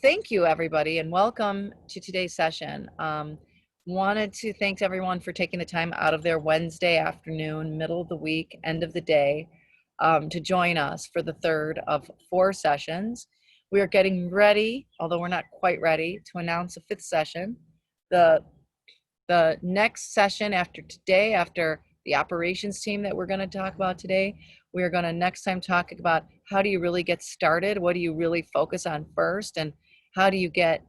Thank you, everybody, and welcome to today's session. Wanted to thank everyone for taking the time out of their Wednesday afternoon, middle of the week, end of the day, to join us for the third of 4 sessions. We are getting ready, although we're not quite ready, to announce a 5th session. The next session after today, after the operations team that we're going to talk about today, we are going to next time talk about how do you really get started? What do you really focus on first? And how do you get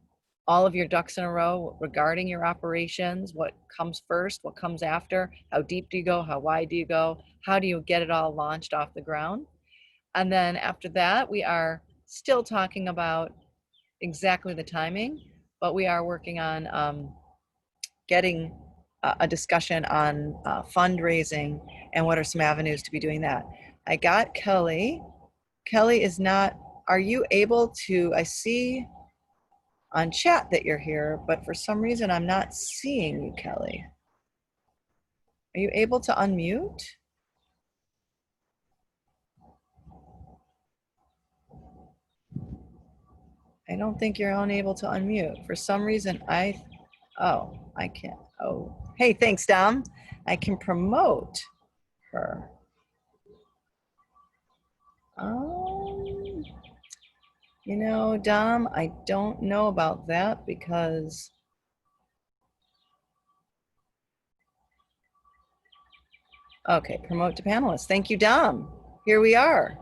all of your ducks in a row regarding your operations? What comes first? What comes after? How deep do you go? How wide do you go? How do you get it all launched off the ground? And then after that, we are still talking about exactly the timing, but we are working on getting a discussion on fundraising and what are some avenues to be doing that. I got Kelly. Kelly is not, are you able to, I see on chat that you're here, but for some reason I'm not seeing you, Kelly. Are you able to unmute? I don't think you're unable to unmute. For some reason I can't. Oh, hey, thanks, Dom. I can promote her. You know, Dom, I don't know about that because okay, promote to panelists. Thank you, Dom. Here we are.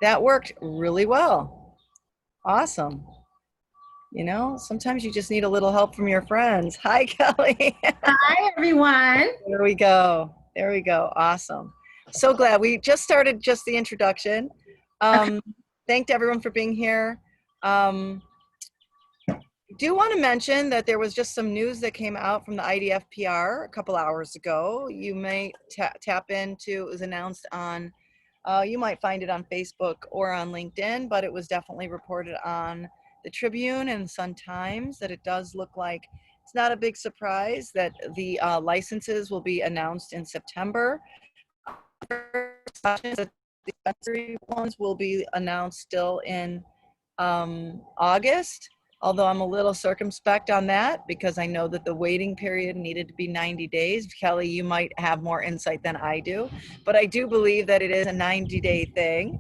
That worked really well. Awesome. You know, sometimes you just need a little help from your friends. Hi, Kelly. Hi, everyone. There we go. There we go. Awesome. So glad. We just started just the introduction. Thanked everyone for being here. Do want to mention that there was just some news that came out from the IDF PR a couple hours ago. You may tap into, it was announced on, you might find it on Facebook or on LinkedIn, but it was definitely reported on the Tribune and Sun Times that it does look like it's not a big surprise that the licenses will be announced in September. The dispensary ones will be announced still in August, although I'm a little circumspect on that because I know that the waiting period needed to be 90 days. Kelly, you might have more insight than I do, but I do believe that it is a 90-day thing.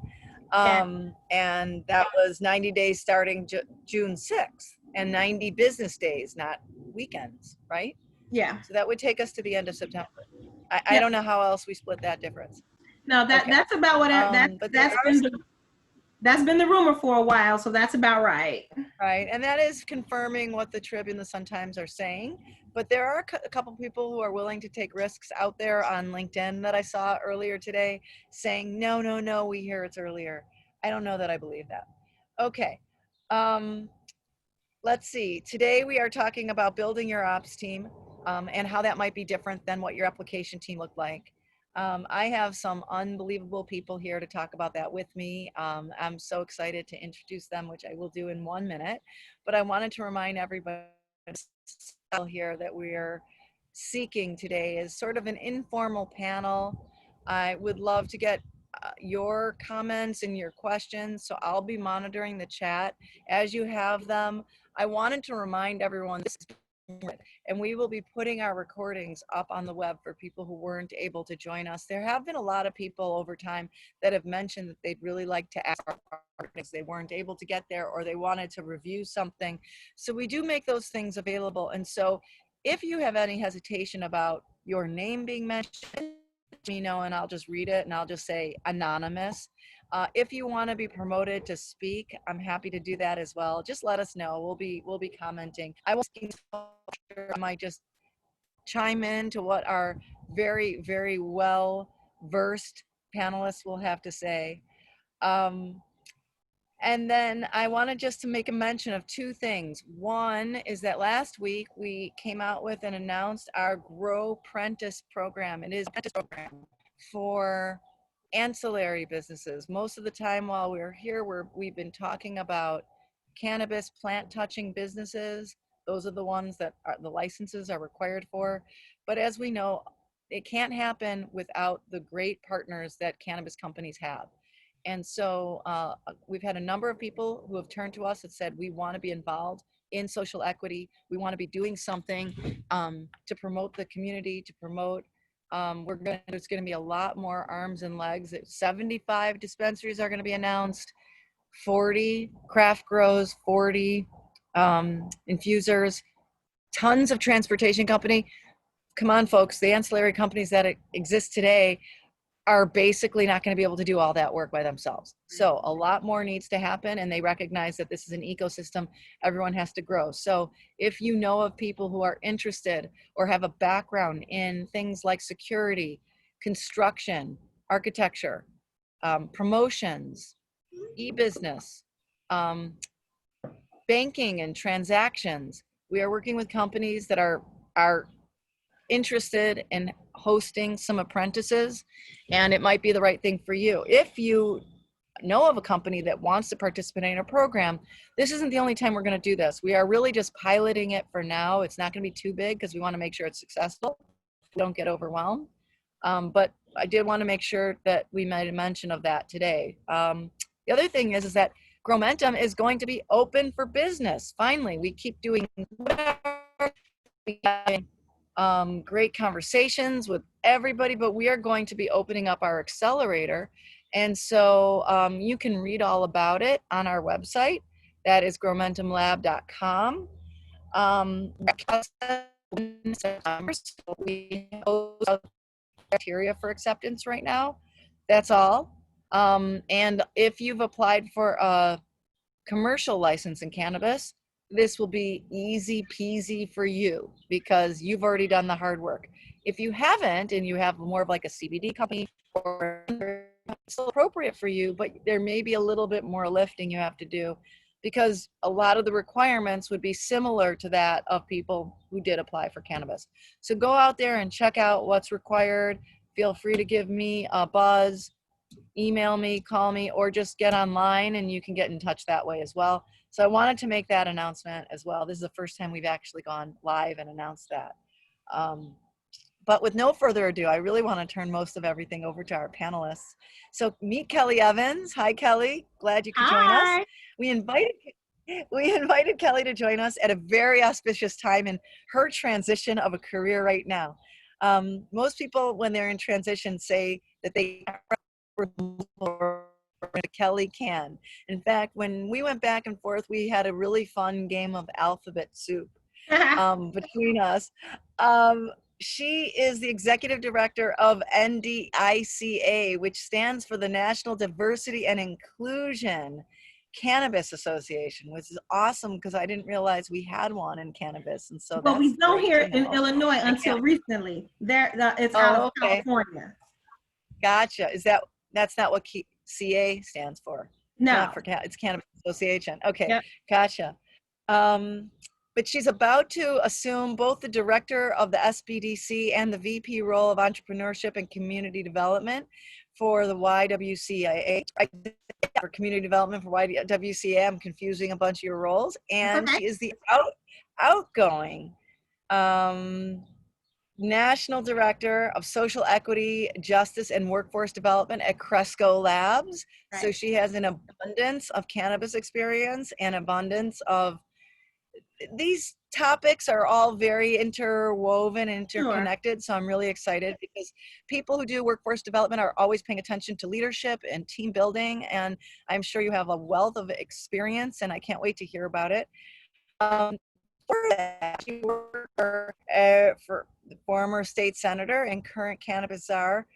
And that was 90 days starting June 6th and 90 business days, not weekends, right? Yeah. So that would take us to the end of September. I don't know how else we split that difference. No, that's about what that's been the rumor for a while, so that's about right. Right, and that is confirming what the Trib and the Sun-Times are saying. But there are a couple people who are willing to take risks out there on LinkedIn that I saw earlier today saying, no, we hear it's earlier. I don't know that I believe that. Okay, let's see. Today we are talking about building your ops team and how that might be different than what your application team looked like. I have some unbelievable people here to talk about that with me. I'm so excited to introduce them, which I will do in 1 minute. But I wanted to remind everybody here that we're seeking today is sort of an informal panel. I would love to get your comments and your questions, so I'll be monitoring the chat as you have them. I wanted to remind everyone this is and we will be putting our recordings up on the web for people who weren't able to join us. There have been a lot of people over time that have mentioned that they'd really like to ask because they weren't able to get there or they wanted to review something. So we do make those things available. And so if you have any hesitation about your name being mentioned, me know and I'll just read it and I'll just say anonymous. If you want to be promoted to speak, I'm happy to do that as well. Just let us know. We'll be commenting. I might just chime in to what our very, very well versed panelists will have to say. And then I wanted just to make a mention of 2 things. One is that last week we came out with and announced our Gromentum program. It is a program for ancillary businesses. Most of the time while we're here, we've been talking about cannabis plant touching businesses. Those are the ones that the licenses are required for. But as we know, it can't happen without the great partners that cannabis companies have. And so we've had a number of people who have turned to us and said, we want to be involved in social equity. We want to be doing something to promote the community, to promote, there's going to be a lot more arms and legs. 75 dispensaries are going to be announced, 40 craft grows, 40 infusers, tons of transportation company. Come on, folks, the ancillary companies that exist today are basically not going to be able to do all that work by themselves. So a lot more needs to happen, and they recognize that this is an ecosystem. Everyone has to grow. So if you know of people who are interested or have a background in things like security, construction, architecture, promotions, e-business, banking and transactions, we are working with companies that are interested in hosting some apprentices, and it might be the right thing for you. If you know of a company that wants to participate in a program, this isn't the only time we're going to do this. We are really just piloting it for now. It's not going to be too big because we want to make sure it's successful. We don't get overwhelmed. But I did want to make sure that we made a mention of that today. The other thing is that Gromentum is going to be open for business. Finally, we keep doing great conversations with everybody, but we are going to be opening up our accelerator. And so you can read all about it on our website. That is gromentumlab.com. So we have criteria for acceptance right now. That's all. And if you've applied for a commercial license in cannabis, this will be easy peasy for you because you've already done the hard work. If you haven't and you have more of like a CBD company, or it's still appropriate for you, but there may be a little bit more lifting you have to do because a lot of the requirements would be similar to that of people who did apply for cannabis. So go out there and check out what's required. Feel free to give me a buzz, email me, call me, or just get online and you can get in touch that way as well. So I wanted to make that announcement as well. This is the first time we've actually gone live and announced that. But with no further ado, I really want to turn most of everything over to our panelists. So meet Kelly Evans. Hi, Kelly. Glad you could join us. Hi. We invited Kelly to join us at a very auspicious time in her transition of a career right now. Most people, when they're in transition, say that they Kelly can. In fact, when we went back and forth, we had a really fun game of alphabet soup between us. She is the executive director of NDICA, which stands for the National Diversity and Inclusion Cannabis Association, which is awesome because I didn't realize we had one in cannabis. And so But we don't here in know. Illinois until recently. It's out of okay. California. Gotcha. That's not what CA stands for? No. Not for it's Cannabis Association. Okay, yep. Gotcha. But she's about to assume both the director of the SBDC and the VP role of entrepreneurship and community development for the YWCA. For community development for YWCA, I'm confusing a bunch of your roles. And she is the outgoing National Director of Social Equity, Justice, and Workforce Development at Cresco Labs. Right. So she has an abundance of cannabis experience and abundance of these topics are all very interwoven, interconnected. Sure. So I'm really excited because people who do workforce development are always paying attention to leadership and team building. And I'm sure you have a wealth of experience and I can't wait to hear about it. For that, you work for the former state senator and current cannabis czar,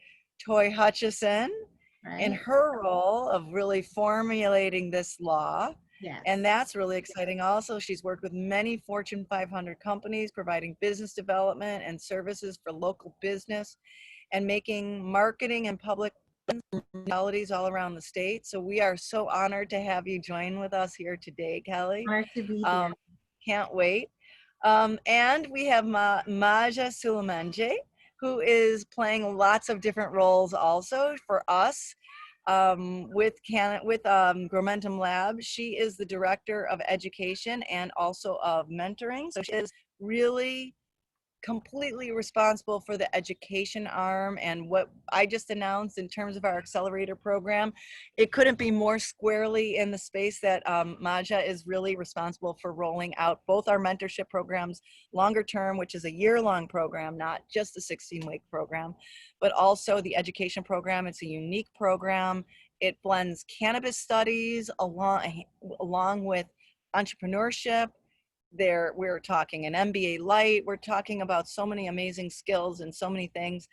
Toy Hutchison, right, in her role of really formulating this law. Yes. And that's really exciting. Also, she's worked with many Fortune 500 companies, providing business development and services for local business and making marketing and public realities all around the state. So we are so honored to have you join with us here today, Kelly. Honored to be here. Can't wait. And we have Mahja Sulemanjee, who is playing lots of different roles also for us. With Gromentum Lab. She is the director of education and also of mentoring. So she is really completely responsible for the education arm, and what I just announced in terms of our accelerator program, it couldn't be more squarely in the space that Mahja is really responsible for rolling out both our mentorship programs, longer term, which is a year-long program, not just a 16-week program, but also the education program. It's a unique program. It blends cannabis studies along with entrepreneurship. We're talking an MBA Light. We're talking about so many amazing skills and so many things.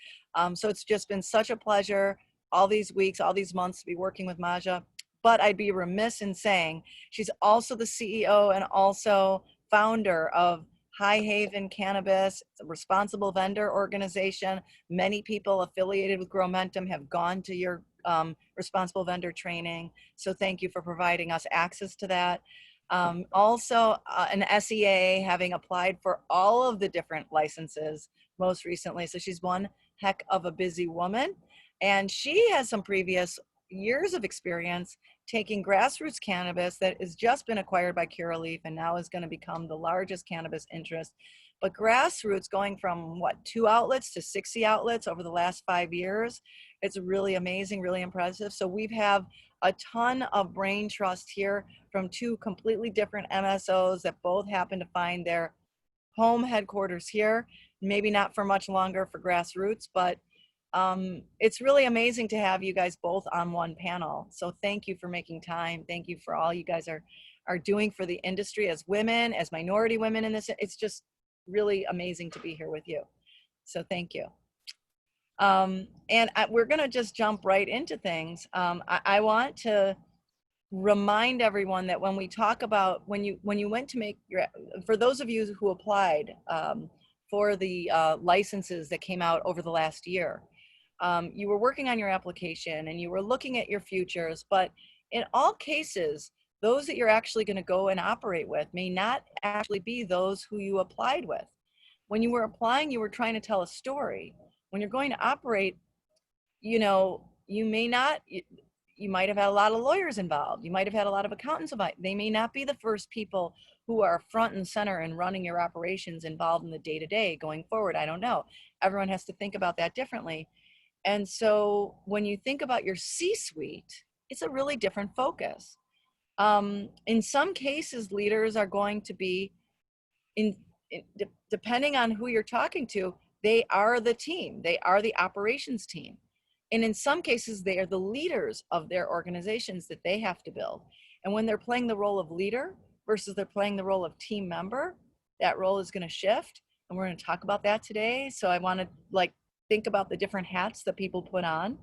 So it's just been such a pleasure all these weeks, all these months to be working with Mahja. But I'd be remiss in saying she's also the CEO and also founder of High Haven Cannabis. It's a responsible vendor organization. Many people affiliated with Gromentum have gone to your responsible vendor training. So thank you for providing us access to that. Also an SEA, having applied for all of the different licenses most recently. So she's one heck of a busy woman. And she has some previous years of experience taking grassroots cannabis that has just been acquired by Curaleaf and now is going to become the largest cannabis interest. But grassroots going from 2 outlets to 60 outlets over the last 5 years. It's really amazing, really impressive. So we have a ton of brain trust here from 2 completely different MSOs that both happen to find their home headquarters here. Maybe not for much longer for grassroots, but it's really amazing to have you guys both on one panel. So thank you for making time. Thank you for all you guys are doing for the industry as women, as minority women in this. It's just really amazing to be here with you. So thank you. We're going to just jump right into things. I want to remind everyone that when we talk about when you went to make your, for those of you who applied for the licenses that came out over the last year, you were working on your application and you were looking at your futures, but in all cases, those that you're actually going to go and operate with may not actually be those who you applied with. When you were applying, you were trying to tell a story. When you're going to operate, you may not, you might have had a lot of lawyers involved. You might have had a lot of accountants involved. They may not be the first people who are front and center and running your operations involved in the day-to-day going forward. I don't know. Everyone has to think about that differently. And so when you think about your C-suite, it's a really different focus. In some cases, leaders are going to be, depending on who you're talking to, they are the team. They are the operations team. And in some cases, they are the leaders of their organizations that they have to build. And when they're playing the role of leader versus they're playing the role of team member, that role is going to shift. And we're going to talk about that today. So I want to think about the different hats that people put on.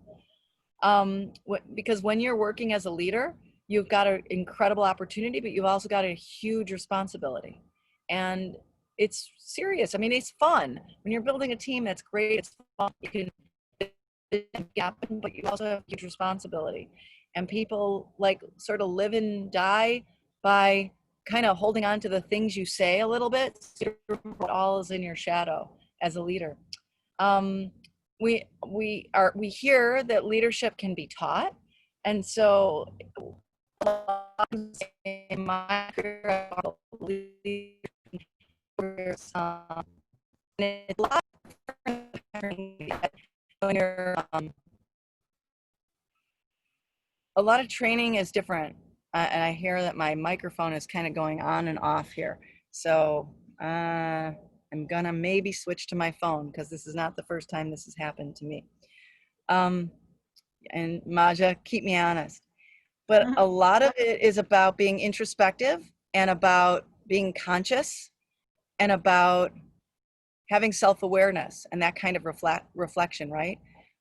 Because when you're working as a leader, you've got an incredible opportunity, but you've also got a huge responsibility. And it's serious. I mean, it's fun. When you're building a team, that's great. It's fun. You can happen, but you also have huge responsibility. And people sort of live and die by kind of holding on to the things you say a little bit. What all is in your shadow as a leader. We hear that leadership can be taught, and so in my career, a lot of training is different, and I hear that my microphone is kind of going on and off here. So I'm gonna maybe switch to my phone because this is not the first time this has happened to me. And Mahja, keep me honest. But a lot of it is about being introspective and about being conscious and about having self-awareness and that kind of reflection, right?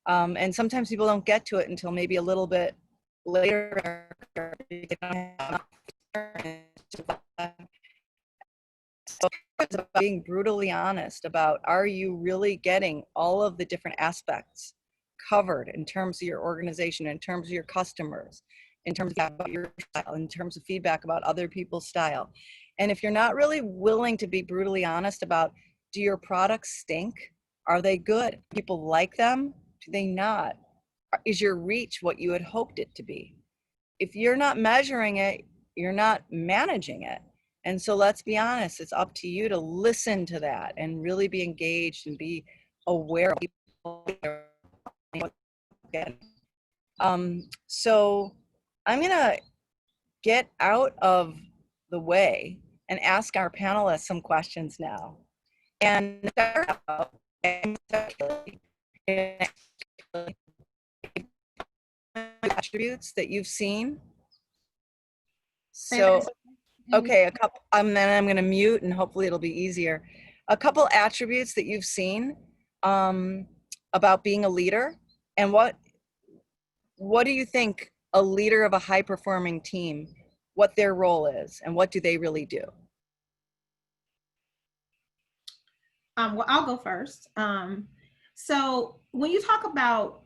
And sometimes people don't get to it until maybe a little bit later. So it's about being brutally honest about, are you really getting all of the different aspects covered in terms of your organization, in terms of your customers, in terms of about your style, in terms of feedback about other people's style. And if you're not really willing to be brutally honest about, do your products stink? Are they good? People like them? Do they not? Is your reach what you had hoped it to be? If you're not measuring it, you're not managing it. And so let's be honest, it's up to you to listen to that and really be engaged and be aware of people. So I'm gonna get out of the way and ask our panelists some questions now. And start out attributes that you've seen. So, okay, a couple, then I'm going to mute and hopefully it'll be easier. A couple attributes that you've seen about being a leader, and what do you think a leader of a high performing team, what their role is and what do they really do? Well, I'll go first. So when you talk about,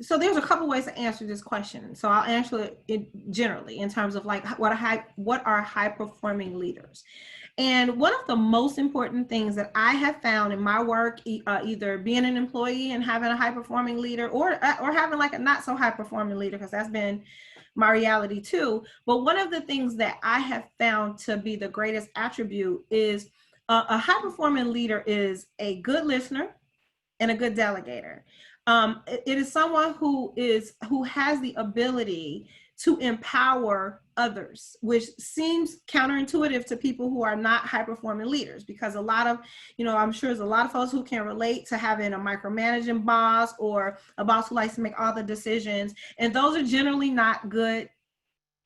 so there's a couple ways to answer this question. So I'll answer it generally in terms of like what are high performing leaders. And one of the most important things that I have found in my work, either being an employee and having a high performing leader, or having like a not so high performing leader, because that's been my reality too. But one of the things that I have found to be the greatest attribute is a high performing leader is a good listener and a good delegator. It is someone who has the ability to empower others, which seems counterintuitive to people who are not high performing leaders, because a lot of, I'm sure there's a lot of folks who can relate to having a micromanaging boss or a boss who likes to make all the decisions. And those are generally not good.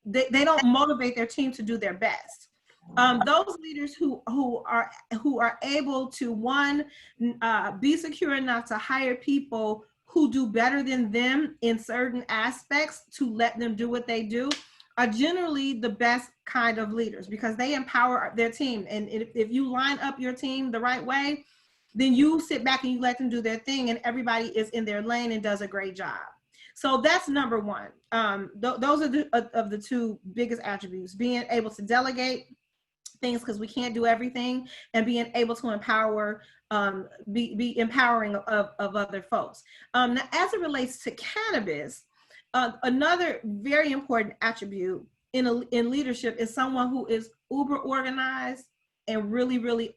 They don't motivate their team to do their best. Those leaders who are able to, one, be secure enough to hire people who do better than them in certain aspects to let them do what they do, are generally the best kind of leaders, because they empower their team. And if you line up your team the right way, then you sit back and you let them do their thing, and everybody is in their lane and does a great job. So that's number one. Those are the two biggest attributes: being able to delegate things because we can't do everything, and being able to empower, be empowering of other folks. Now, as it relates to cannabis, another very important attribute in leadership is someone who is uber organized and really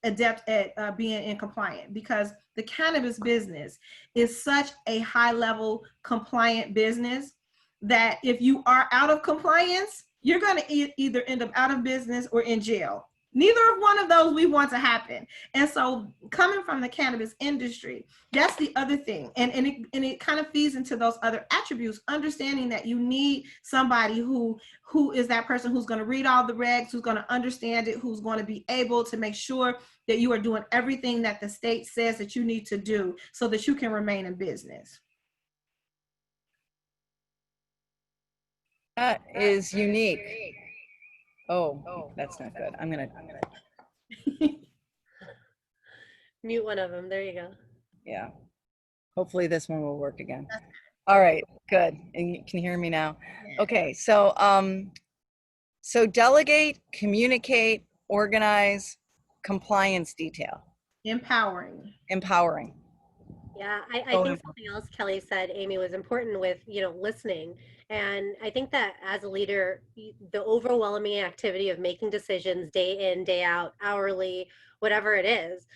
adept at being in compliant, because the cannabis business is such a high level compliant business that if you are out of compliance, you're going to either end up out of business or in jail. Neither of one of those we want to happen. And so coming from the cannabis industry, that's the other thing. And it kind of feeds into those other attributes, understanding that you need somebody who is that person who's going to read all the regs, who's going to understand it, who's going to be able to make sure that you are doing everything that the state says that you need to do so that you can remain in business. That is unique. Oh, that's not good. I'm gonna mute one of them. There you go. Yeah. Hopefully this one will work again. All right, good. And you can hear me now. Okay, so so delegate, communicate, organize, compliance detail. Empowering. Yeah, I think something else Kelly said, Amy, was important with, listening. And I think that as a leader, the overwhelming activity of making decisions day in, day out, hourly, whatever it is,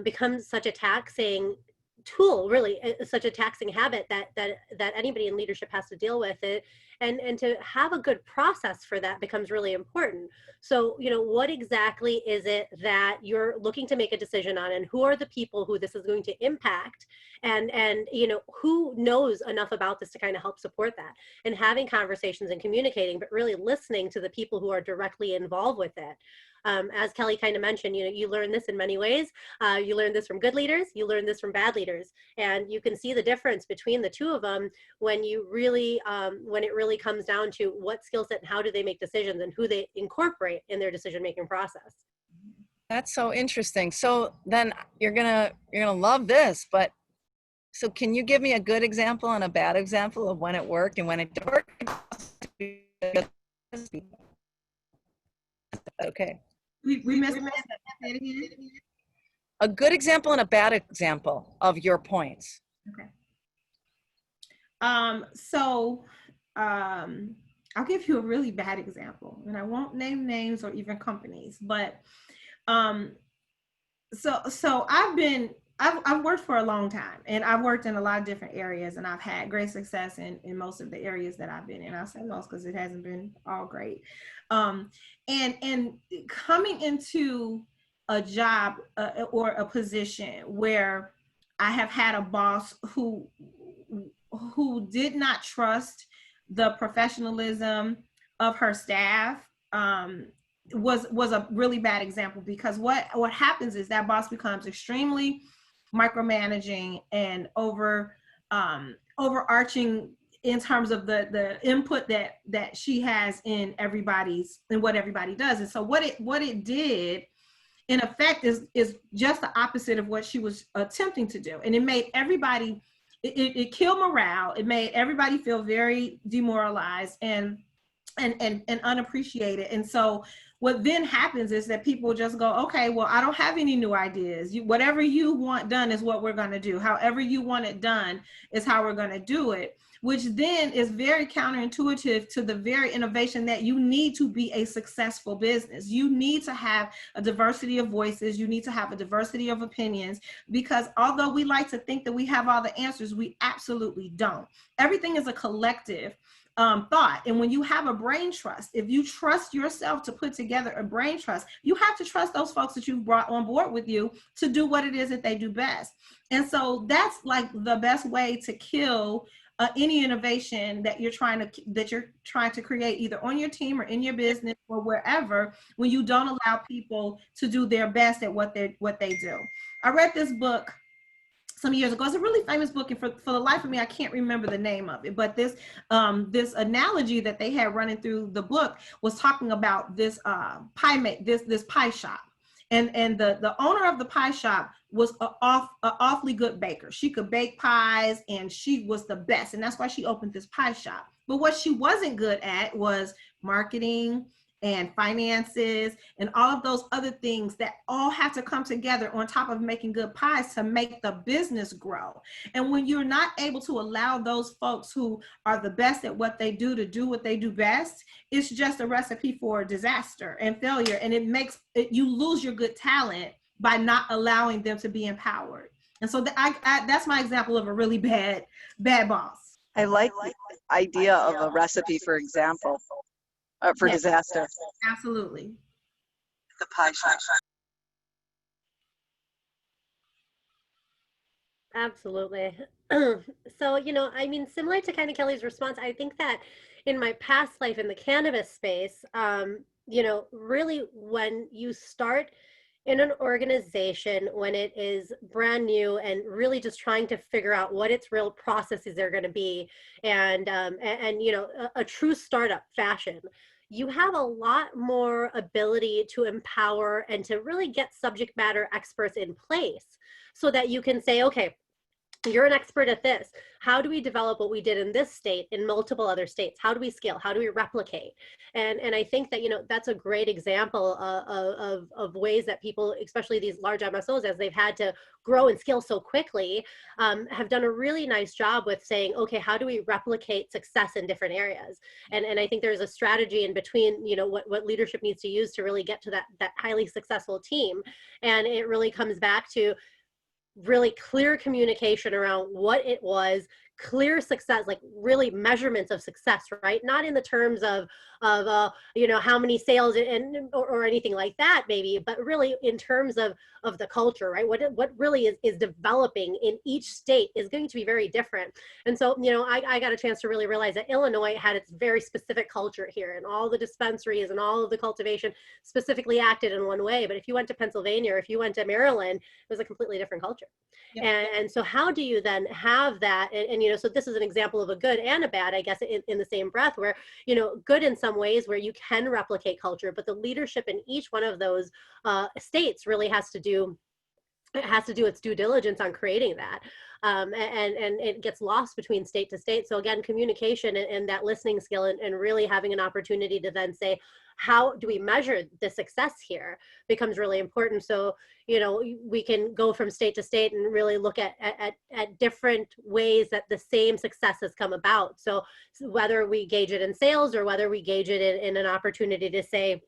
becomes such a taxing tool, really, such a taxing habit that anybody in leadership has to deal with it. And to have a good process for that becomes really important. So, what exactly is it that you're looking to make a decision on, and who are the people who this is going to impact, and who knows enough about this to kind of help support that, and having conversations and communicating, but really listening to the people who are directly involved with it. As Kelly kind of mentioned, you learn this in many ways. You learn this from good leaders, you learn this from bad leaders, and you can see the difference between the two of them when you really, when it really comes down to what skill set and how do they make decisions and who they incorporate in their decision-making process. That's so interesting. So then you're gonna love this, but so can you give me a good example and a bad example of when it worked and when it didn't work? Okay. We missed that again. A good example and a bad example of your points. Okay. So I'll give you a really bad example, and I won't name names or even companies, but um, so I've worked for a long time, and I've worked in a lot of different areas, and I've had great success in most of the areas that I've been in. I say most because it hasn't been all great. And coming into a job or a position where I have had a boss who did not trust the professionalism of her staff, was a really bad example, because what happens is that boss becomes extremely micromanaging and overarching in terms of the input that she has in what everybody does. And so what it did in effect is just the opposite of what she was attempting to do. And it made everybody, it killed morale. It made everybody feel very demoralized and unappreciated. And so what then happens is that people just go, okay, well, I don't have any new ideas. Whatever you want done is what we're going to do. However you want it done is how we're going to do it, which then is very counterintuitive to the very innovation that you need to be a successful business. You need to have a diversity of voices. You need to have a diversity of opinions, because although we like to think that we have all the answers, we absolutely don't. Everything is a collective thought. And when you have a brain trust, if you trust yourself to put together a brain trust, you have to trust those folks that you've brought on board with you to do what it is that they do best. And so that's like the best way to kill any innovation that you're trying to create, either on your team or in your business or wherever, when you don't allow people to do their best at what they do. I read this book some years ago. It's a really famous book, and for the life of me, I can't remember the name of it. But this analogy that they had running through the book was talking about this this pie shop, and the owner of the pie shop was an awfully good baker. She could bake pies, and she was the best, and that's why she opened this pie shop. But what she wasn't good at was marketing and finances and all of those other things that all have to come together on top of making good pies to make the business grow. And when you're not able to allow those folks who are the best at what they do to do what they do best, it's just a recipe for disaster and failure. And you lose your good talent by not allowing them to be empowered. And so that's my example of a really bad boss. I like the idea of a recipe for example. For Yes, disaster. Absolutely. The pie shop. Absolutely. So, I mean, similar to kind of Kelly's response, I think that in my past life in the cannabis space, really when you start in an organization when it is brand new and really just trying to figure out what its real processes are going to be, and a true startup fashion, you have a lot more ability to empower and to really get subject matter experts in place so that you can say, okay, you're an expert at this. How do we develop what we did in this state in multiple other states? How do we scale? How do we replicate? And I think that, that's a great example of ways that people, especially these large MSOs, as they've had to grow and scale so quickly, have done a really nice job with saying, okay, how do we replicate success in different areas? And I think there's a strategy in between, what leadership needs to use to really get to that highly successful team. And it really comes back to really clear communication around what it was, clear success, like really measurements of success, right? Not in the terms of how many sales or anything like that, maybe, but really in terms of the culture, right? What really is developing in each state is going to be very different. And so, I got a chance to really realize that Illinois had its very specific culture here, and all the dispensaries and all of the cultivation specifically acted in one way. But if you went to Pennsylvania or if you went to Maryland, it was a completely different culture. Yep. And so how do you then have that? And so this is an example of a good and a bad, I guess, in the same breath, where, good in some ways where you can replicate culture, but the leadership in each one of those states really has to do it has to do its due diligence on creating that. And it gets lost between state to state. So again, communication and that listening skill and really having an opportunity to then say, how do we measure the success here becomes really important. So, you know, we can go from state to state and really look at different ways that the same success has come about. So whether we gauge it in sales or whether we gauge it in an opportunity to say,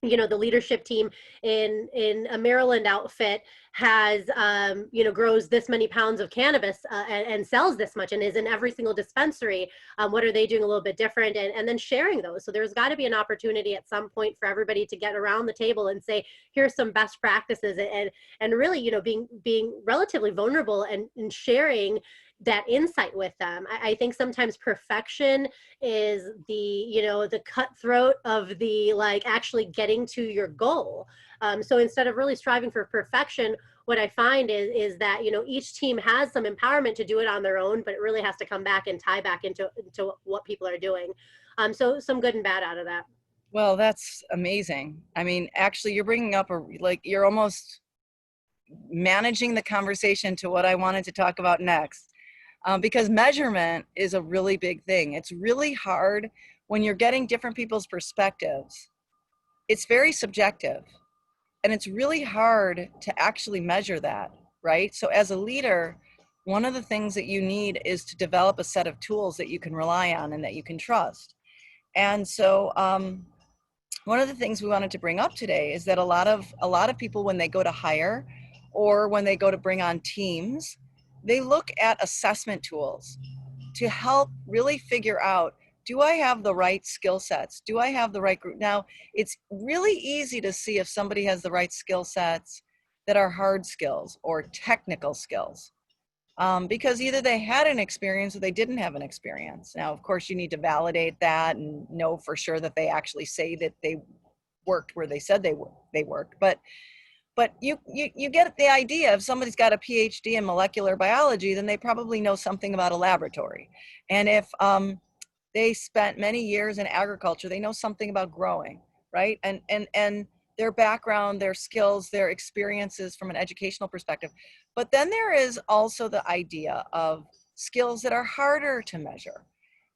you know, the leadership team in a Maryland outfit has, you know, grows this many pounds of cannabis and sells this much and is in every single dispensary. What are they doing a little bit different? And then sharing those. So there's got to be an opportunity at some point for everybody to get around the table and say, here's some best practices, and really, you know, being relatively vulnerable and sharing that insight with them. I think sometimes perfection is the, you know, the cutthroat of the, like, actually getting to your goal. So instead of really striving for perfection, what I find is that, you know, each team has some empowerment to do it on their own, but it really has to come back and tie back into what people are doing. So some good and bad out of that. Well, that's amazing. I mean, actually, you're bringing up you're almost managing the conversation to what I wanted to talk about next. Because measurement is a really big thing. It's really hard when you're getting different people's perspectives. It's very subjective, and it's really hard to actually measure that, right? So as a leader, one of the things that you need is to develop a set of tools that you can rely on and that you can trust. And so one of the things we wanted to bring up today is that a lot of people, when they go to hire or when they go to bring on teams, they look at assessment tools to help really figure out, do I have the right skill sets? Do I have the right group? Now, it's really easy to see if somebody has the right skill sets that are hard skills or technical skills, because either they had an experience or they didn't have an experience. Now, of course, you need to validate that and know for sure that they actually say that they worked where they said they worked. But you get the idea. If somebody's got a PhD in molecular biology, then they probably know something about a laboratory. And if they spent many years in agriculture, they know something about growing, right? And their background, their skills, their experiences from an educational perspective. But then there is also the idea of skills that are harder to measure.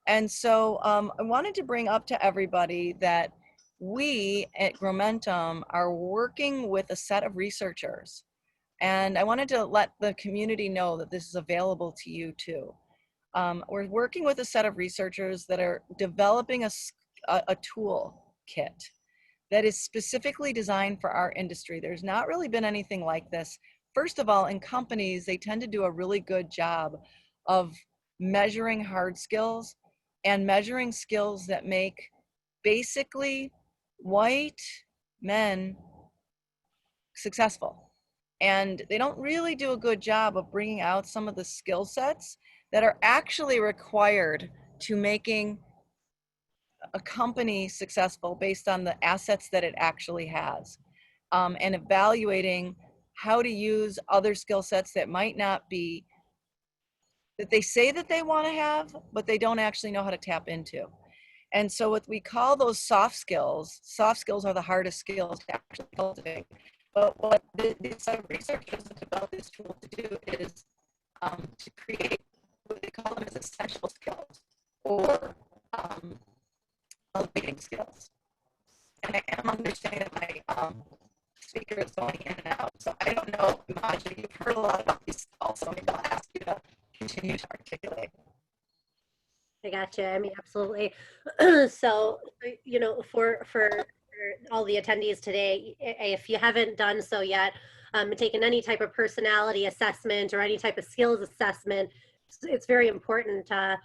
And so I wanted to bring up to everybody that we at Gromentum are working with a set of researchers. And I wanted to let the community know that this is available to you too. We're working with a set of researchers that are developing a tool kit that is specifically designed for our industry. There's not really been anything like this. First of all, in companies, they tend to do a really good job of measuring hard skills and measuring skills that make basically white men successful. And they don't really do a good job of bringing out some of the skill sets that are actually required to making a company successful based on the assets that it actually has, and evaluating how to use other skill sets that might not be, that they say that they want to have, but they don't actually know how to tap into. And so what we call those soft skills are the hardest skills to actually cultivate. But what these researchers have developed this tool to do is to create what they call them as essential skills, or elevating skills. And I am understanding that my speaker is going in and out. So I don't know, Mahja, you've heard a lot about these also. Maybe I'll ask you to continue to articulate. I gotcha. I mean, absolutely. So, you know, for all the attendees today, if you haven't done so yet, taken any type of personality assessment or any type of skills assessment, it's very important to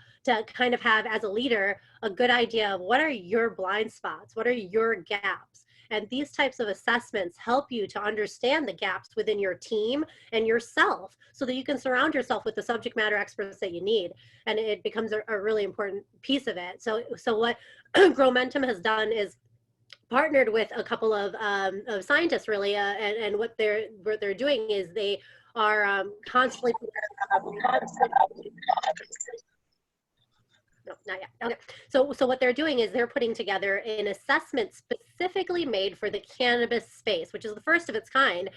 kind of have, as a leader, a good idea of what are your blind spots, what are your gaps. And these types of assessments help you to understand the gaps within your team and yourself so that you can surround yourself with the subject matter experts that you need. And it becomes a really important piece of it. So what Gromentum has done is partnered with a couple of scientists, really, and what they're doing is they are constantly No, not yet. Okay. So what they're doing is they're putting together an assessment specifically made for the cannabis space, which is the first of its kind,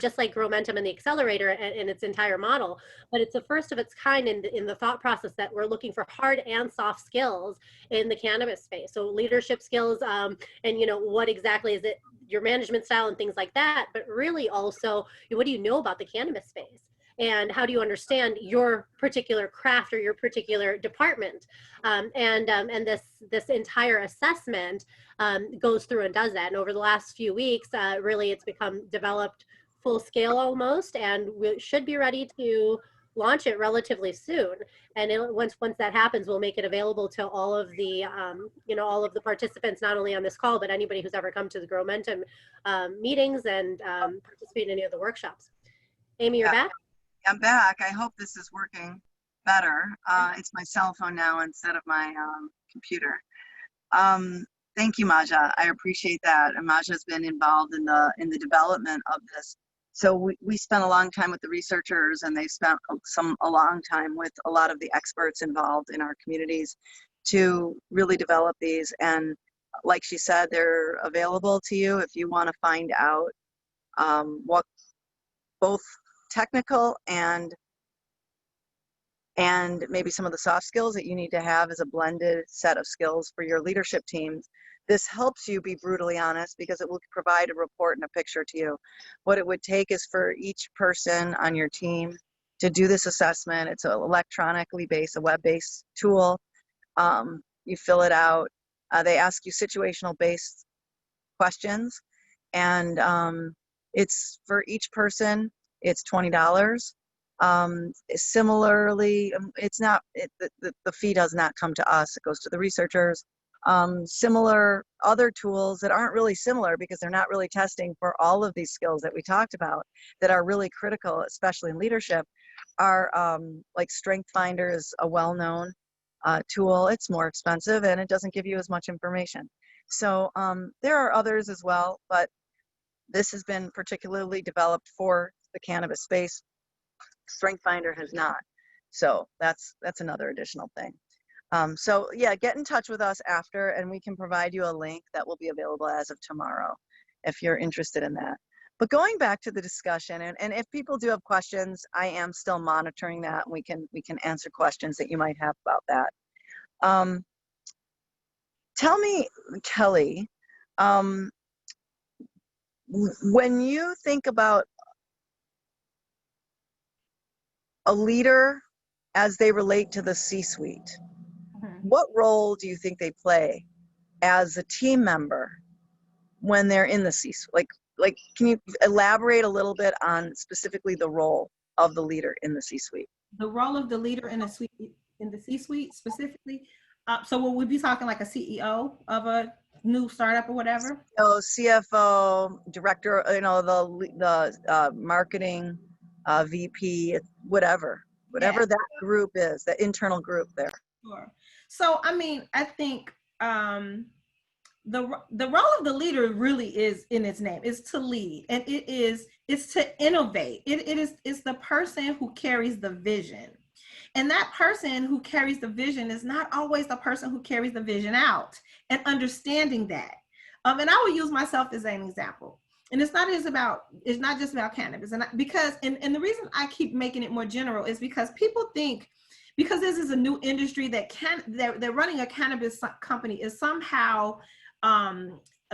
just like Gromentum and the accelerator in its entire model. But it's the first of its kind in the thought process that we're looking for hard and soft skills in the cannabis space. So leadership skills, and what exactly is it, your management style and things like that. But really also, what do you know about the cannabis space? And how do you understand your particular craft or your particular department? And this entire assessment goes through and does that. And over the last few weeks, really, it's become developed full scale almost, and we should be ready to launch it relatively soon. And once that happens, we'll make it available to all of the all of the participants, not only on this call, but anybody who's ever come to the Gromentum meetings and participate in any of the workshops. Amy, you're back? I'm back. I hope this is working better. It's my cell phone now instead of my computer. Thank you, Mahja. I appreciate that. And Mahja's been involved in the development of this. So we spent a long time with the researchers, and they spent a long time with a lot of the experts involved in our communities to really develop these. And like she said, they're available to you if you want to find out what both technical and maybe some of the soft skills that you need to have as a blended set of skills for your leadership teams. This helps you be brutally honest because it will provide a report and a picture to you. What it would take is for each person on your team to do this assessment. It's an electronically based, a web-based tool. You fill it out. They ask you situational based questions, and it's for each person. It's $20. Similarly, it's not, the fee does not come to us. It goes to the researchers. Similar other tools that aren't really similar because they're not really testing for all of these skills that we talked about that are really critical, especially in leadership, are like Strength Finder is a well-known tool. It's more expensive and it doesn't give you as much information. So there are others as well, but this has been particularly developed for the cannabis space. Strength Finder has not. So that's another additional thing. So yeah, get in touch with us after and we can provide you a link that will be available as of tomorrow if you're interested in that. But going back to the discussion, and if people do have questions, I am still monitoring that. We can answer questions that you might have about that. Tell me, Kelly, when you think about a leader as they relate to the C-suite, what role do you think they play as a team member when they're in the C-suite? Like, can you elaborate a little bit on specifically the role of the leader in the C-suite? The role of the leader in the C-suite specifically. So will we be talking like a CEO of a new startup or whatever? So CFO, director, the marketing, VP, whatever that group is, the internal group there. Sure. So, I mean, I think the role of the leader really is in its name, is to lead, and it's to innovate. It's the person who carries the vision. And that person who carries the vision is not always the person who carries the vision out, and understanding that. And I will use myself as an example. And it's not just about cannabis. And the reason I keep making it more general is because people think, because this is a new industry they're running a cannabis company is somehow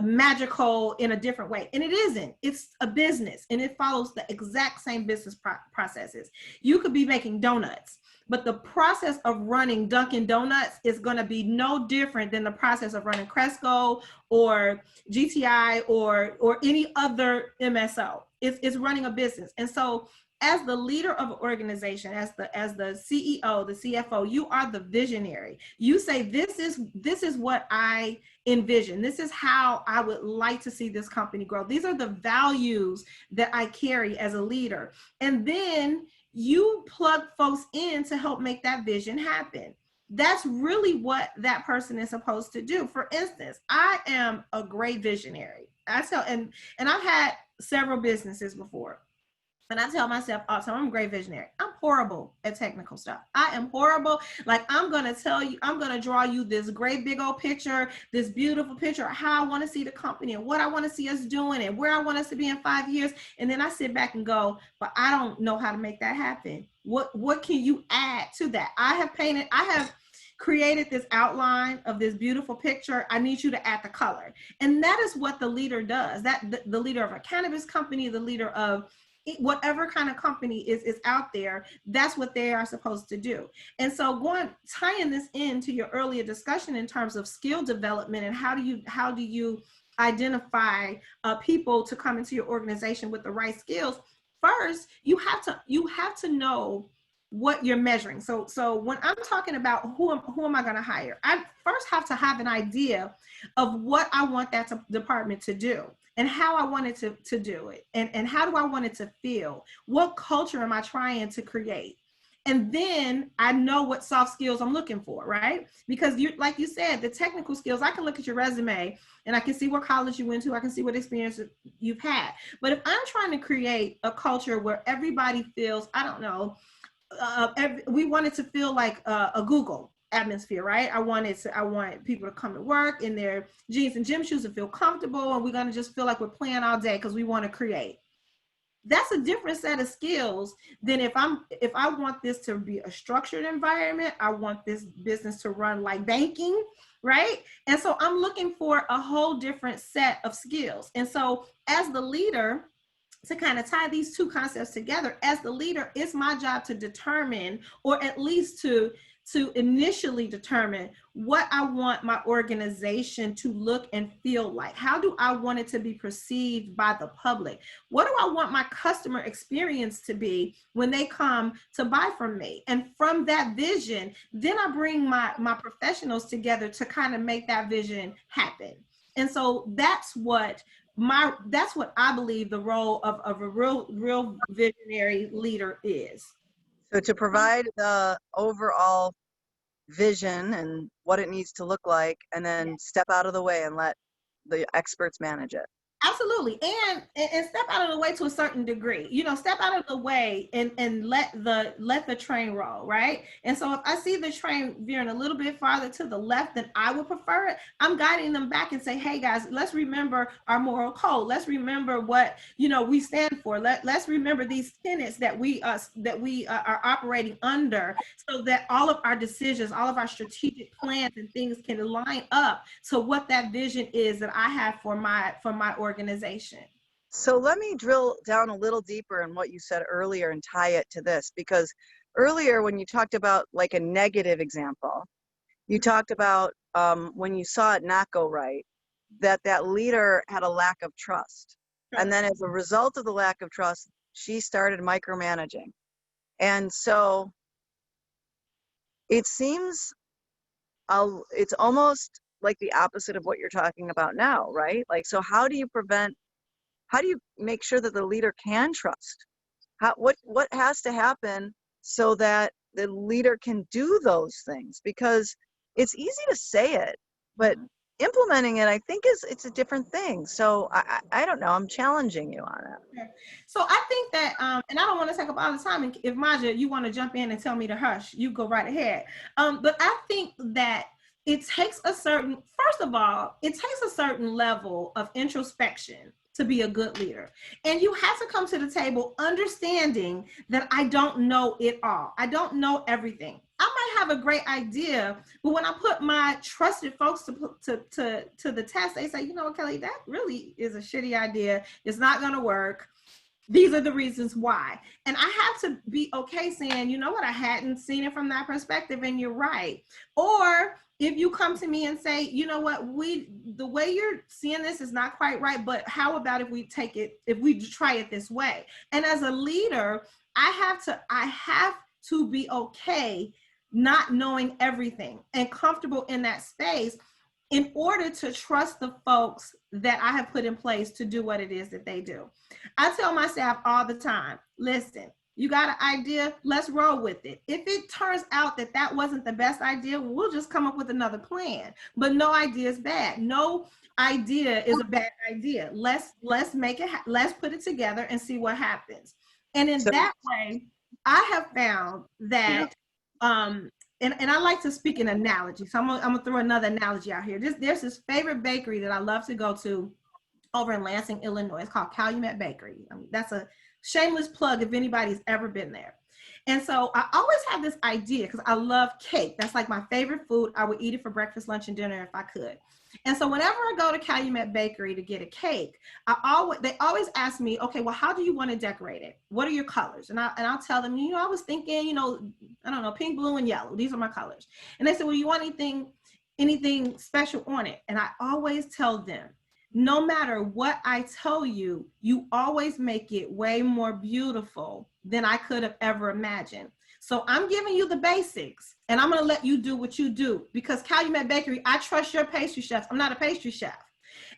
magical in a different way. And it isn't. It's a business and it follows the exact same business processes. You could be making donuts, but the process of running Dunkin' Donuts is going to be no different than the process of running Cresco or GTI or any other MSO. It's running a business. And so as the leader of an organization, as the CEO, the CFO, you are the visionary. You say, this is what I envision. This is how I would like to see this company grow. These are the values that I carry as a leader. And then you plug folks in to help make that vision happen. That's really what that person is supposed to do. For instance, I am a great visionary. And I've had several businesses before. And I tell myself all the time, I'm a great visionary. I'm horrible at technical stuff. I am horrible. Like, I'm going to tell you, I'm going to draw you this great big old picture, this beautiful picture of how I want to see the company and what I want to see us doing and where I want us to be in 5 years. And then I sit back and go, but I don't know how to make that happen. What can you add to that? I have created this outline of this beautiful picture. I need you to add the color. And that is what the leader does. That the leader of a cannabis company, the leader of whatever kind of company is out there, that's what they are supposed to do. And so tying this into your earlier discussion in terms of skill development and how do you identify people to come into your organization with the right skills. First, you have to know what you're measuring. So when I'm talking about who am I going to hire, I first have to have an idea of what I want that department to do and how I want it to do it, and how do I want it to feel? What culture am I trying to create? And then I know what soft skills I'm looking for, right? Because like you said, the technical skills, I can look at your resume and I can see what college you went to, I can see what experience you've had. But if I'm trying to create a culture where everybody feels, I don't know, we want it to feel like a Google atmosphere, right? I want people to come to work in their jeans and gym shoes and feel comfortable, and we're going to just feel like we're playing all day because we want to create. That's a different set of skills than if I want this to be a structured environment. I want this business to run like banking, right? And so I'm looking for a whole different set of skills. And so as the leader, to kind of tie these two concepts together, as the leader, it's my job to determine, or at least to initially determine what I want my organization to look and feel like. How do I want it to be perceived by the public? What do I want my customer experience to be when they come to buy from me? And from that vision, then I bring my professionals together to kind of make that vision happen. And so that's what I believe the role of a real visionary leader is. So to provide the overall vision and what it needs to look like, and then step out of the way and let the experts manage it. Absolutely. And step out of the way to a certain degree, step out of the way and let the train roll, right? And so if I see the train veering a little bit farther to the left than I would prefer it, I'm guiding them back and say, hey guys, let's remember our moral code. Let's remember what, we stand for. Let's remember these tenets that we are operating under, so that all of our decisions, all of our strategic plans and things can line up to what that vision is that I have for my organization. So let me drill down a little deeper in what you said earlier and tie it to this, because earlier when you talked about like a negative example, you talked about when you saw it not go right, that leader had a lack of trust. And then as a result of the lack of trust, she started micromanaging. And so it seems it's almost like the opposite of what you're talking about now, right? Like, so how do you make sure that the leader can trust? What has to happen so that the leader can do those things? Because it's easy to say it, but implementing it, I think it's a different thing. So I don't know, I'm challenging you on it. So I think that, and I don't want to take up all the time. And if Mahja, you want to jump in and tell me to hush, you go right ahead. But I think that first of all, it takes a certain level of introspection to be a good leader. And you have to come to the table understanding that I don't know it all. I don't know everything. I might have a great idea, but when I put my trusted folks to the test, they say, Kelly, that really is a shitty idea. It's not going to work. These are the reasons why. And I have to be okay saying, you know what, I hadn't seen it from that perspective, and you're right. Or if you come to me and say, you know what, the way you're seeing this is not quite right, but how about if we try it this way? And as a leader, I have to be okay not knowing everything and comfortable in that space in order to trust the folks that I have put in place to do what it is that they do. I tell my staff all the time, listen, you got an idea, let's roll with it. If it turns out that wasn't the best idea, we'll just come up with another plan. But no idea is bad. No idea is a bad idea. Let's make it, let's put it together and see what happens. And in So, that way, I have found that, and I like to speak in analogy. So I'm gonna throw another analogy out here. There's this favorite bakery that I love to go to over in Lansing, Illinois. It's called Calumet Bakery. I mean, that's a shameless plug if anybody's ever been there. And so I always have this idea because I love cake. That's like my favorite food. I would eat it for breakfast, lunch, and dinner if I could. And so whenever I go to Calumet Bakery to get a cake, they always ask me, okay, well, how do you want to decorate it? What are your colors? And I'll tell them, I was thinking, I don't know, pink, blue, and yellow. These are my colors. And they said, well, you want anything special on it? And I always tell them, no matter what I tell you, you always make it way more beautiful than I could have ever imagined. So I'm giving you the basics and I'm going to let you do what you do, because Calumet Bakery, I trust your pastry chefs. I'm not a pastry chef.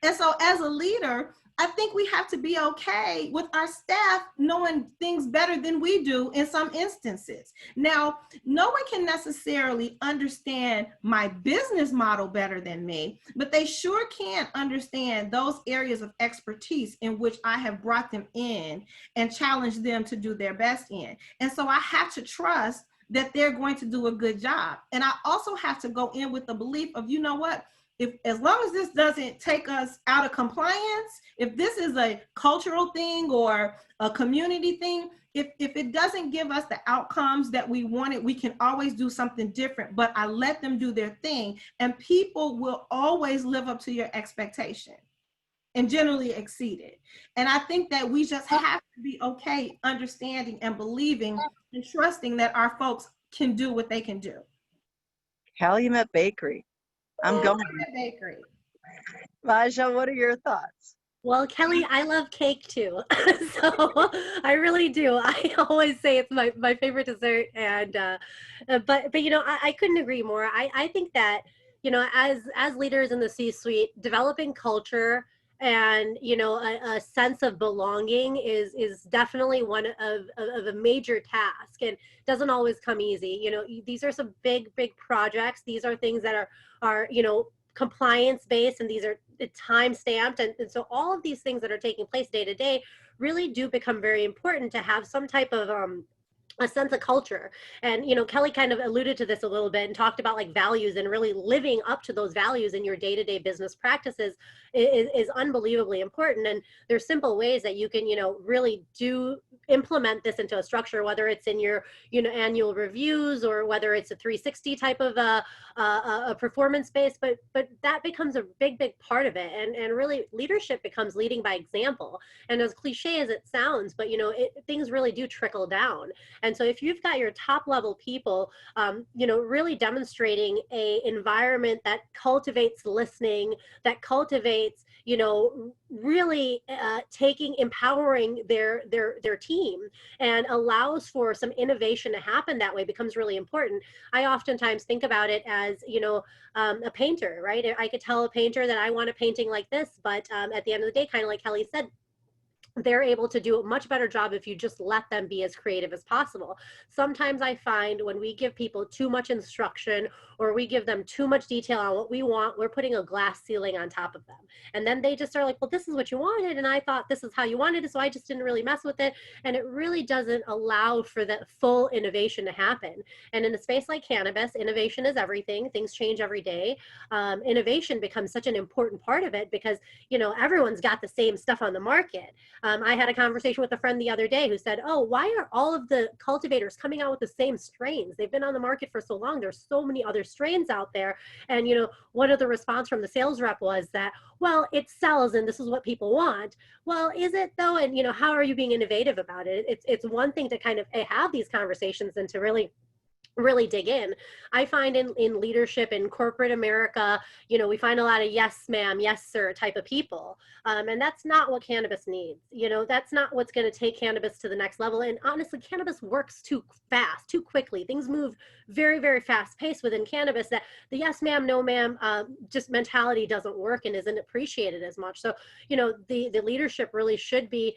And so as a leader, I think we have to be okay with our staff knowing things better than we do in some instances. Now, no one can necessarily understand my business model better than me, but they sure can understand those areas of expertise in which I have brought them in and challenged them to do their best in. And so I have to trust that they're going to do a good job. And I also have to go in with the belief of, you know what? If, as long as this doesn't take us out of compliance, if this is a cultural thing or a community thing, if it doesn't give us the outcomes that we wanted, we can always do something different. But I let them do their thing, and people will always live up to your expectation and generally exceed it. And I think that we just have to be okay understanding and believing and trusting that our folks can do what they can do. Calumet Bakery. I'm going. Bakery. Mahja, what are your thoughts? Well, Kelly, I love cake too. So I really do. I always say it's my favorite dessert. And, but I couldn't agree more. I think that, as leaders in the C-suite, developing culture and, a sense of belonging is definitely one of a major task, and doesn't always come easy. These are some big projects. These are things that are compliance based, and these are time stamped, and so all of these things that are taking place day to day really do become very important to have some type of a sense of culture. And Kelly kind of alluded to this a little bit and talked about like values, and really living up to those values in your day-to-day business practices is unbelievably important. And there's simple ways that you can really implement this into a structure, whether it's in your annual reviews, or whether it's a 360 type of a performance base, but that becomes a big part of it. And really leadership becomes leading by example. And as cliche as it sounds, but things really do trickle down. And so if you've got your top level people, really demonstrating a environment that cultivates listening, that cultivates, really empowering their team, and allows for some innovation to happen that way, becomes really important. I oftentimes think about it as, a painter, right? I could tell a painter that I want a painting like this, but at the end of the day, kind of like Kelly said, they're able to do a much better job if you just let them be as creative as possible. Sometimes I find when we give people too much instruction, or we give them too much detail on what we want, we're putting a glass ceiling on top of them. And then they just are like, well, this is what you wanted, and I thought this is how you wanted it, so I just didn't really mess with it. And it really doesn't allow for that full innovation to happen. And in a space like cannabis, innovation is everything. Things change every day. Innovation becomes such an important part of it, because everyone's got the same stuff on the market. I had a conversation with a friend the other day who said, oh, why are all of the cultivators coming out with the same strains? They've been on the market for so long. There's so many other strains out there. And, one of the response from the sales rep was that, well, it sells and this is what people want. Well, is it though? And, how are you being innovative about it? It's one thing to kind of have these conversations and to really dig in. I find in leadership in corporate America, we find a lot of yes ma'am, yes sir type of people. And that's not what cannabis needs. That's not what's going to take cannabis to the next level. And honestly, cannabis works too fast, too quickly. Things move very fast paced within cannabis, that the yes ma'am, no ma'am, just mentality doesn't work and isn't appreciated as much. So, the leadership really should be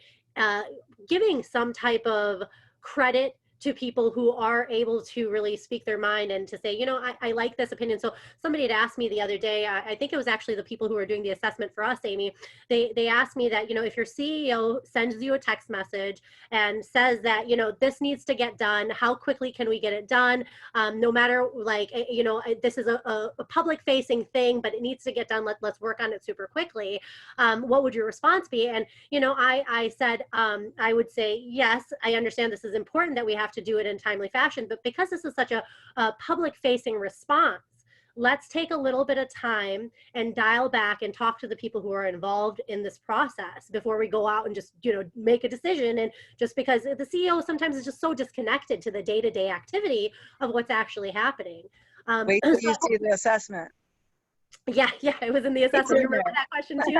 giving some type of credit to people who are able to really speak their mind and to say, you know, I like this opinion. So somebody had asked me the other day, I think it was actually the people who were doing the assessment for us, Amy, they asked me that, you know, if your CEO sends you a text message and says that, you know, this needs to get done, how quickly can we get it done? No matter, like, you know, this is a public facing thing, but it needs to get done. Let's work on it super quickly. What would your response be? And, you know, I said, I would say, yes, I understand this is important that we have to do it in timely fashion, but because this is such a public facing response, let's take a little bit of time and dial back and talk to the people who are involved in this process before we go out and just, you know, make a decision. And just because the CEO sometimes is just so disconnected to the day-to-day activity of what's actually happening. Wait till you see the assessment. Yeah, it was in the assessment. You remember that question too?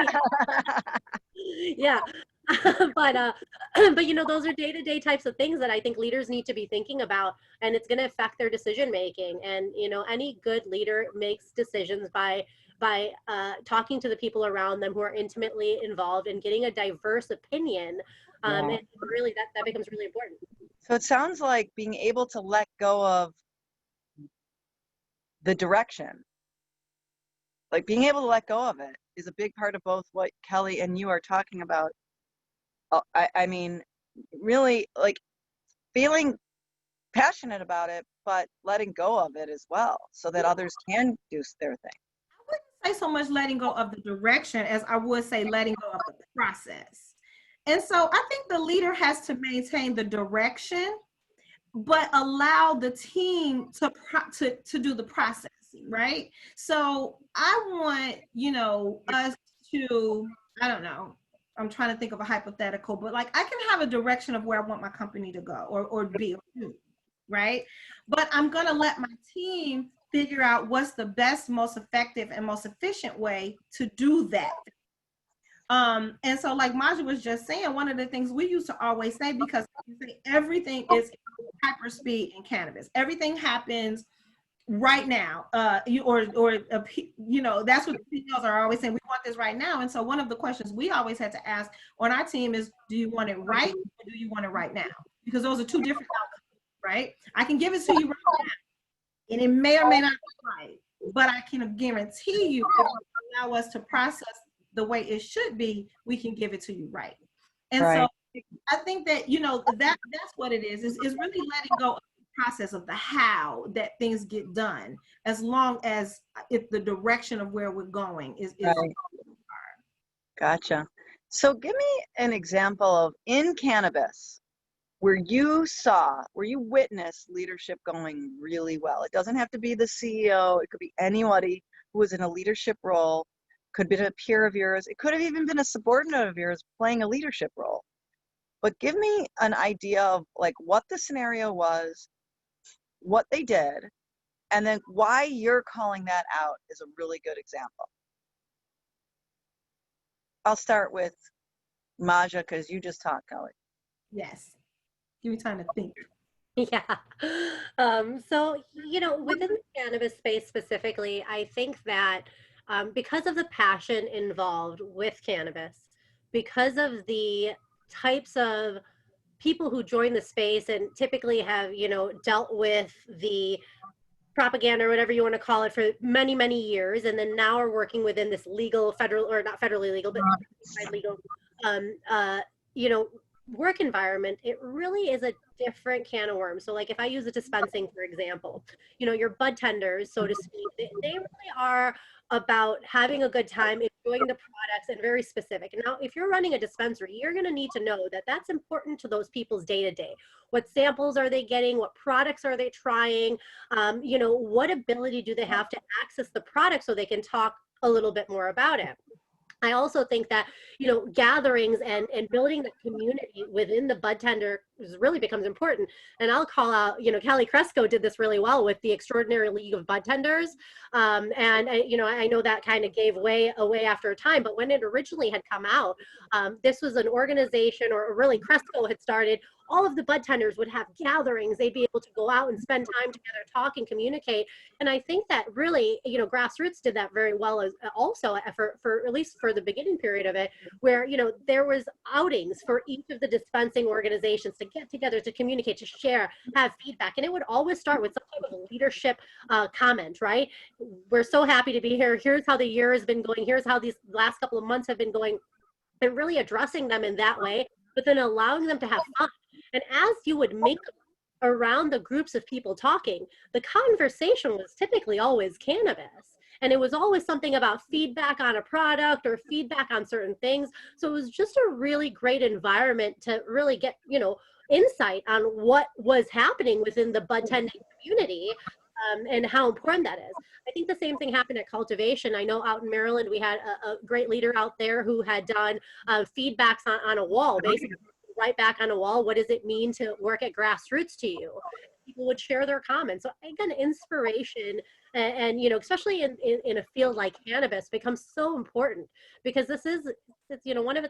Yeah. But you know, those are day-to-day types of things that I think leaders need to be thinking about, and it's going to affect their decision making. And you know, any good leader makes decisions by talking to the people around them who are intimately involved and getting a diverse opinion. And really, that becomes really important. So it sounds like being able to let go of the direction, like being able to let go of it, is a big part of both what Kelly and you are talking about. I mean, really, like, feeling passionate about it, but letting go of it as well, so that others can do their thing. I wouldn't say so much letting go of the direction as I would say letting go of the process. And so I think the leader has to maintain the direction, but allow the team to do the processing, right? So I want, you know, us to, I don't know, I'm trying to think of a hypothetical, but like I can have a direction of where I want my company to go or be, right? But I'm going to let my team figure out what's the best, most effective, and most efficient way to do that. And so like Mahja was just saying, one of the things we used to always say, because everything is hyper speed in cannabis, everything happens right now, you know, that's what the CEOs are always saying, we want this right now. And so one of the questions we always had to ask on our team is, do you want it right or do you want it right now? Because those are two different outcomes, right? I can give it to you right now and it may or may not be right, but I can guarantee you if you allow us to process the way it should be, we can give it to you right. And so I think that, you know, that's what it is really letting go of the process of the how that things get done, as long as if the direction of where we're going is right. Gotcha. So give me an example of in cannabis where you witnessed leadership going really well. It doesn't have to be the CEO. It could be anybody who was in a leadership role. Could be a peer of yours. It could have even been a subordinate of yours playing a leadership role. But give me an idea of like what the scenario was, what they did, and then why you're calling that out is a really good example. I'll start with Mahja because you just talked, Kelly. Yes. Give me time to think. Yeah. So, you know, within the cannabis space specifically, I think that because of the passion involved with cannabis, because of the types of people who join the space and typically have, you know, dealt with the propaganda or whatever you want to call it for many, many years, and then now are working within this legal, federal, or not federally legal, but legal, you know, work environment, it really is a different can of worms. So like if I use the dispensing, for example, you know, your bud tenders, so to speak, they really are about having a good time, enjoying the products, and very specific. Now, if you're running a dispensary, you're going to need to know that that's important to those people's day-to-day. What samples are they getting? What products are they trying? You know, what ability do they have to access the product so they can talk a little bit more about it? I also think that, you know, gatherings and building the community within the bud tender really becomes important. And I'll call out, you know, Kelly Cresco did this really well with the Extraordinary League of Bud Tenders. You know, I know that kind of gave away after a time, but when it originally had come out, this was an organization, or really Cresco had started. All of the bud tenders would have gatherings. They'd be able to go out and spend time together, talk and communicate. And I think that really, you know, Grassroots did that very well as also for at least for the beginning period of it, where, you know, there was outings for each of the dispensing organizations to get together, to communicate, to share, have feedback. And it would always start with some type of leadership comment, right? We're so happy to be here. Here's how the year has been going. Here's how these last couple of months have been going. And really addressing them in that way, but then allowing them to have fun. And as you would make around the groups of people talking, the conversation was typically always cannabis. And it was always something about feedback on a product or feedback on certain things. So it was just a really great environment to really get, insight on what was happening within the bud tending community. And how important that is. I think the same thing happened at cultivation. I know out in Maryland, we had a great leader out there who had done feedbacks on a wall, basically right back on a wall. What does it mean to work at grassroots to you? People would share their comments. So again, inspiration and especially in a field like cannabis becomes so important, because it's one of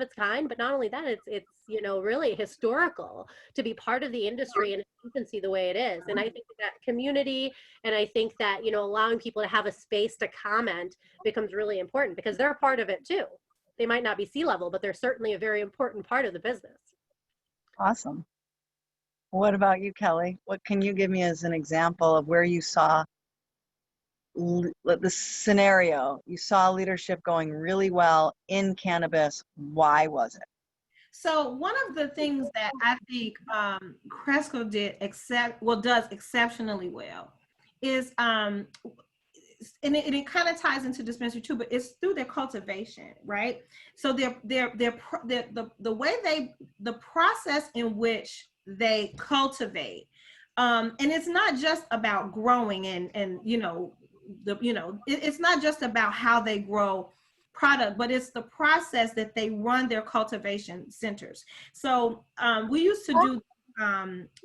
its kind, but not only that, it's really historical to be part of the industry in its infancy the way it is. And I think that community, and I think that allowing people to have a space to comment becomes really important, because they're a part of it too. They might not be C-level, but they're certainly a very important part of the business. Awesome. What about you, Kelly? What can you give me as an example of where you saw the scenario? You saw leadership going really well in cannabis. Why was it? So one of the things that I think Cresco does exceptionally well is, and it kind of ties into dispensary too, but it's through their cultivation, right? So the process in which they cultivate, and it's not just about growing it's not just about how they grow product, but it's the process that they run their cultivation centers. So we used to do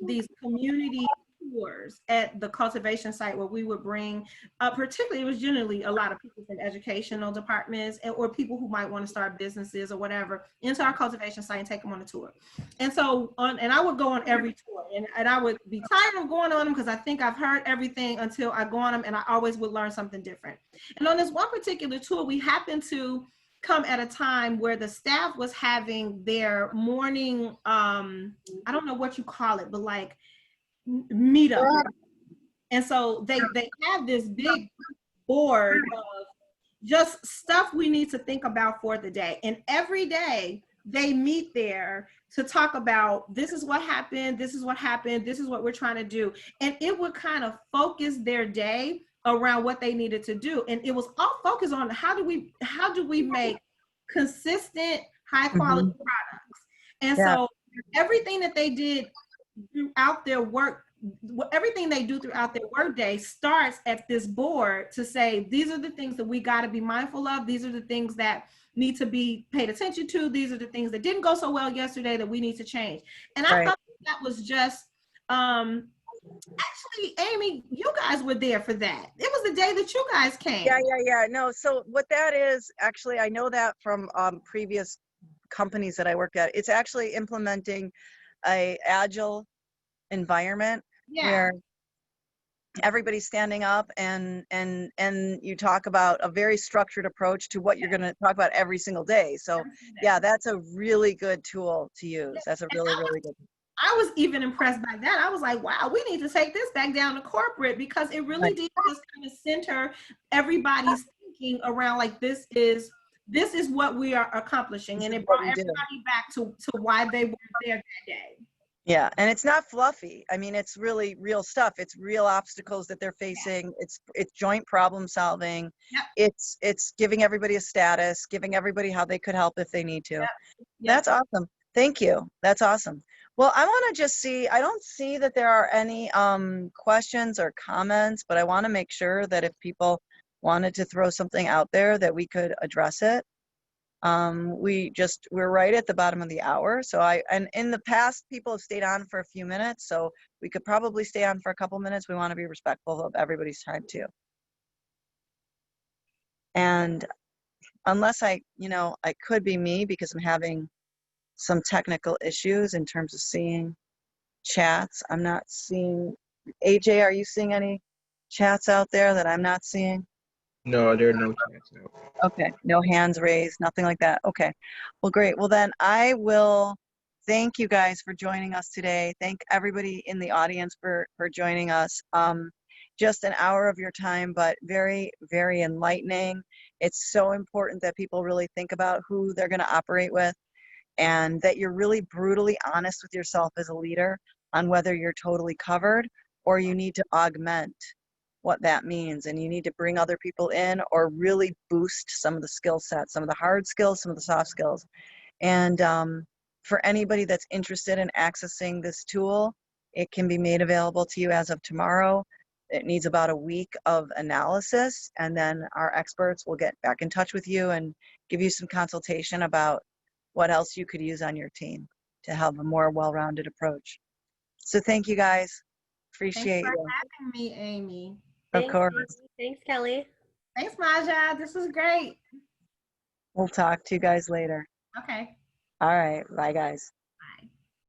these community tours at the cultivation site, where we would bring, particularly, it was generally a lot of people from educational departments or people who might want to start businesses or whatever, into our cultivation site and take them on a tour. And so and I would go on every tour, and I would be tired of going on them, because I think I've heard everything until I go on them, and I always would learn something different. And on this one particular tour, we happened to come at a time where the staff was having their morning, I don't know what you call it, but like meetup. And so they have this big board of just stuff we need to think about for the day. And every day they meet there to talk about, this is what happened, this is what happened, this is what we're trying to do. And it would kind of focus their day around what they needed to do. And it was all focused on how do we make consistent, high quality products. And so everything that they did throughout their work, everything they do throughout their work day starts at this board to say, these are the things that we got to be mindful of. These are the things that need to be paid attention to. These are the things that didn't go so well yesterday that we need to change. And I thought that was just, actually, Amy, you guys were there for that. It was the day that you guys came. Yeah. No, so what that is, actually, I know that from previous companies that I worked at. It's actually implementing a agile environment where everybody's standing up and you talk about a very structured approach to what you're going to talk about every single day. So yeah, that's a really good tool to use. That's a really good. I was even impressed by that. I was like, wow, we need to take this back down to corporate, because it really did just kind of center everybody's thinking around, like, this is what we are accomplishing. And it brought everybody back to why they were there that day. Yeah, and it's not fluffy. I mean, it's really real stuff. It's real obstacles that they're facing. It's joint problem solving. It's giving everybody a status, giving everybody how they could help if they need to. That's awesome. Thank you. That's awesome. Well, I want to just see, I don't see that there are any questions or comments, but I want to make sure that if people wanted to throw something out there that we could address it. We're right at the bottom of the hour. So and in the past, people have stayed on for a few minutes, so we could probably stay on for a couple minutes. We want to be respectful of everybody's time too. And unless I could be me, because I'm having some technical issues in terms of seeing chats. I'm not seeing, AJ, are you seeing any chats out there that I'm not seeing? No, there are no chats. No. Okay, no hands raised, nothing like that. Okay, well, great. Well, then I will thank you guys for joining us today. Thank everybody in the audience for joining us. Just an hour of your time, but very, very enlightening. It's so important that people really think about who they're going to operate with, and that you're really brutally honest with yourself as a leader on whether you're totally covered or you need to augment what that means, and you need to bring other people in or really boost some of the skill sets, some of the hard skills, some of the soft skills. And for anybody that's interested in accessing this tool, it can be made available to you as of tomorrow. It needs about a week of analysis, and then our experts will get back in touch with you and give you some consultation about what else you could use on your team to have a more well-rounded approach. So thank you guys. Thanks Appreciate for you. having me, Amy. Of Thanks, course. Amy. Thanks, Kelly. Thanks, Mahja. This was great. We'll talk to you guys later. Okay. All right. Bye, guys.